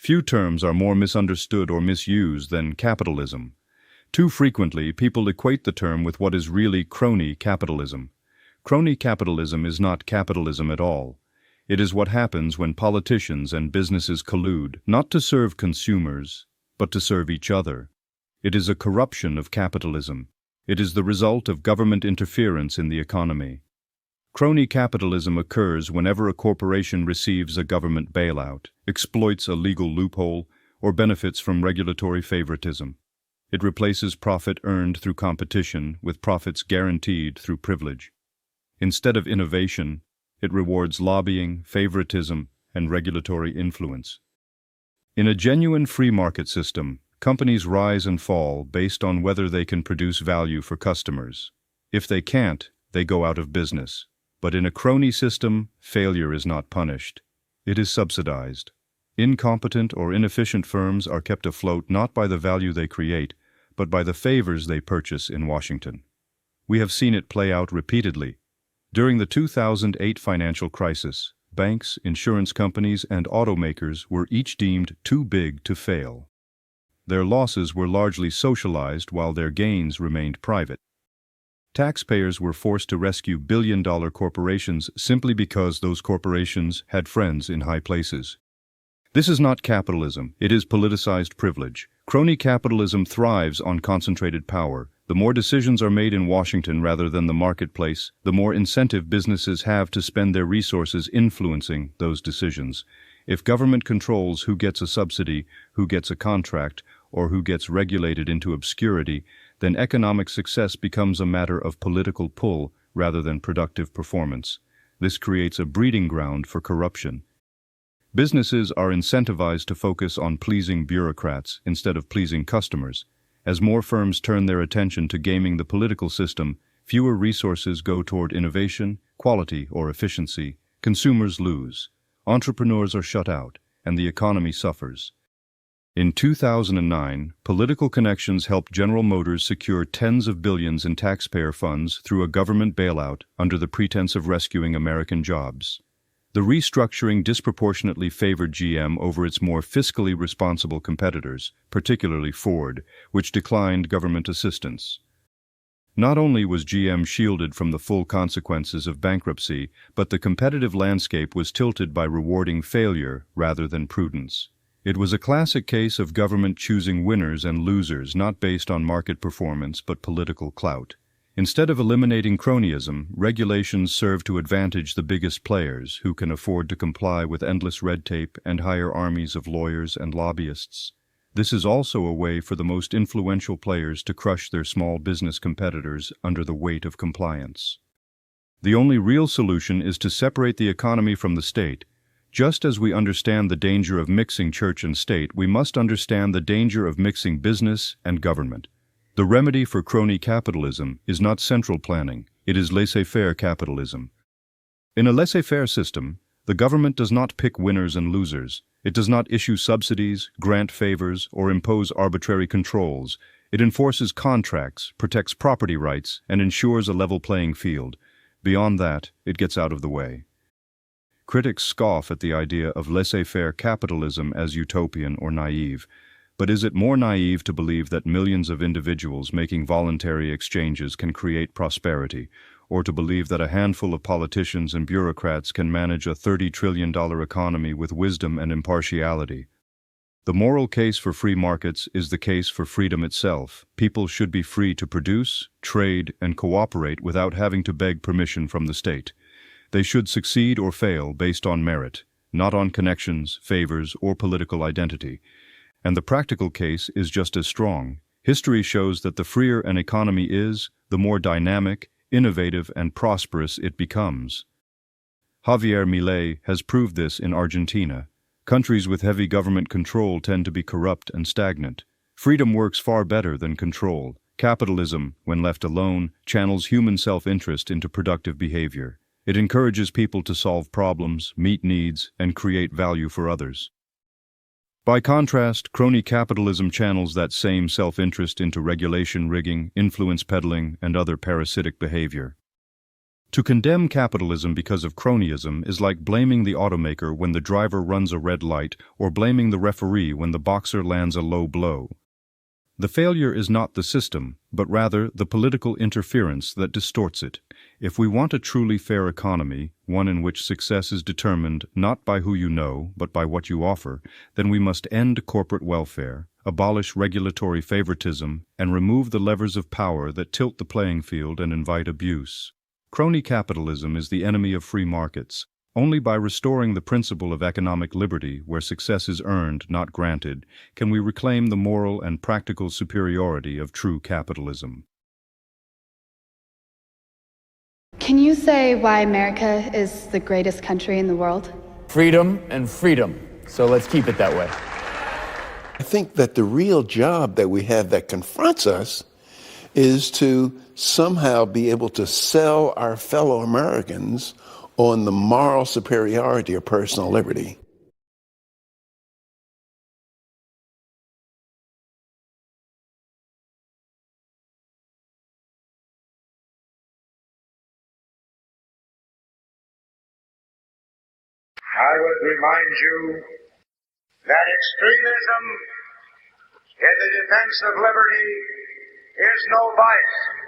Few terms are more misunderstood or misused than capitalism. Too frequently, people equate the term with what is really crony capitalism. Crony capitalism is not capitalism at all. It is what happens when politicians and businesses collude, not to serve consumers, but to serve each other. It is a corruption of capitalism. It is the result of government interference in the economy. Crony capitalism occurs whenever a corporation receives a government bailout, exploits a legal loophole, or benefits from regulatory favoritism. It replaces profit earned through competition with profits guaranteed through privilege. Instead of innovation, it rewards lobbying, favoritism, and regulatory influence. In a genuine free market system, companies rise and fall based on whether they can produce value for customers. If they can't, they go out of business. But in a crony system, failure is not punished. It is subsidized. Incompetent or inefficient firms are kept afloat not by the value they create, but by the favors they purchase in Washington. We have seen it play out repeatedly. During the 2008 financial crisis, banks, insurance companies, and automakers were each deemed too big to fail. Their losses were largely socialized while their gains remained private. Taxpayers were forced to rescue billion-dollar corporations simply because those corporations had friends in high places. This is not capitalism, it is politicized privilege. Crony capitalism thrives on concentrated power. The more decisions are made in Washington rather than the marketplace, the more incentive businesses have to spend their resources influencing those decisions. If government controls who gets a subsidy, who gets a contract, or who gets regulated into obscurity, then economic success becomes a matter of political pull rather than productive performance. This creates a breeding ground for corruption. Businesses are incentivized to focus on pleasing bureaucrats instead of pleasing customers. As more firms turn their attention to gaming the political system, fewer resources go toward innovation, quality, or efficiency. Consumers lose. Entrepreneurs are shut out, and the economy suffers. In 2009, political connections helped General Motors secure tens of billions in taxpayer funds through a government bailout under the pretense of rescuing American jobs. The restructuring disproportionately favored GM over its more fiscally responsible competitors, particularly Ford, which declined government assistance. Not only was GM shielded from the full consequences of bankruptcy, but the competitive landscape was tilted by rewarding failure rather than prudence. It was a classic case of government choosing winners and losers not based on market performance but political clout. Instead of eliminating cronyism, regulations serve to advantage the biggest players who can afford to comply with endless red tape and hire armies of lawyers and lobbyists. This is also a way for the most influential players to crush their small business competitors under the weight of compliance. The only real solution is to separate the economy from the state. Just as we understand the danger of mixing church and state, we must understand the danger of mixing business and government. The remedy for crony capitalism is not central planning, it is laissez-faire capitalism. In a laissez-faire system, the government does not pick winners and losers. It does not issue subsidies, grant favors, or impose arbitrary controls. It enforces contracts, protects property rights, and ensures a level playing field. Beyond that, it gets out of the way. Critics scoff at the idea of laissez-faire capitalism as utopian or naive. But is it more naive to believe that millions of individuals making voluntary exchanges can create prosperity, or to believe that a handful of politicians and bureaucrats can manage a $30 trillion economy with wisdom and impartiality? The moral case for free markets is the case for freedom itself. People should be free to produce, trade, and cooperate without having to beg permission from the state. They should succeed or fail based on merit, not on connections, favors, or political identity. And the practical case is just as strong. History shows that the freer an economy is, the more dynamic, innovative, and prosperous it becomes. Javier Milei has proved this in Argentina. Countries with heavy government control tend to be corrupt and stagnant. Freedom works far better than control. Capitalism, when left alone, channels human self-interest into productive behavior. It encourages people to solve problems, meet needs, and create value for others. By contrast, crony capitalism channels that same self-interest into regulation rigging, influence peddling, and other parasitic behavior. To condemn capitalism because of cronyism is like blaming the automaker when the driver runs a red light or blaming the referee when the boxer lands a low blow. The failure is not the system, but rather the political interference that distorts it. If we want a truly fair economy, one in which success is determined not by who you know, but by what you offer, then we must end corporate welfare, abolish regulatory favoritism, and remove the levers of power that tilt the playing field and invite abuse. Crony capitalism is the enemy of free markets. Only by restoring the principle of economic liberty, where success is earned, not granted, can we reclaim the moral and practical superiority of true capitalism. Can you say why America is the greatest country in the world? Freedom and freedom. So let's keep it that way. I think that the real job that we have that confronts us is to somehow be able to sell our fellow Americans on the moral superiority of personal liberty. I would remind you that extremism in the defense of liberty is no vice.